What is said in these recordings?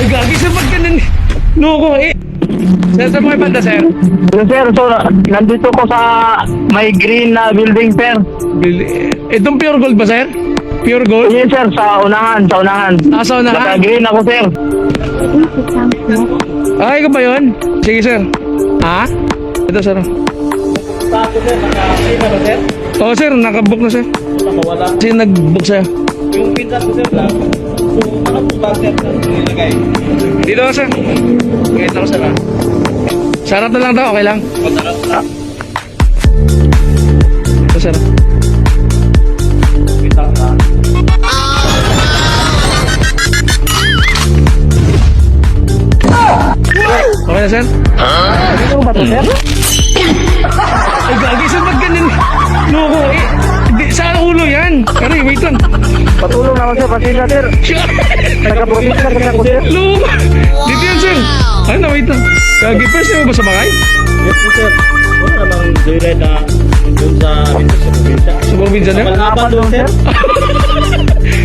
gagi, sir, ba't ganun? Loko, eh. Sir, saan mo kayo banda, sir? Hello, sir. So, nandito ko sa may green na building, sir. Itong pure gold ba, sir? Pure gold? Yes, sir. Sa unahan. Ah, sa unahan? Naka-green ako, sir. Ay, ikaw ba yun? Sige, sir. Ha? Ito, sir. Oo, sir. Nakabook na, sir. Kasi nag-book sa'yo. Yung pizza ko sir lang, kung ano po ba sir na nilagay? Dito ka, sir. Wait lang, sir. Sarap na lang daw, okay lang? Masarap. Ito, sir. Pizza ka. Okay na, sir? Ano ba to, sir? Ay, gagi, sir, ba't ganun? Loko, eh. Sa ulo yan. Aray, wait lang. Patulong naman, sir. Pasensya, sir. Nagka-promise na kasi ako, sir. Loko. Dito yan, sir. Ay, na, wait lang. Gagi, first time mo ba sumakay? Yes po sir. Wala namang joyride na doon sa probinsya. Sa probinsya na? Malaban doon sir.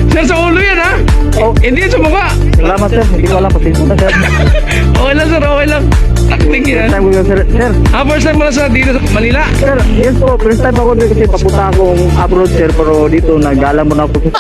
Sir, sa ulo yan, ha? Oh. Hindi yan sa mukha. Salamat, sir. Hindi ko alam. Pasensya na, sir. Okay lang, sir. Okay lang. Acting yan. First time ko yun, sir. Sir, First time mo na sa dito sa Manila. sir. Yes po. First time ako dito kasi papunta akong abroad, sir. Pero dito, nag-alam mo na ako, sir.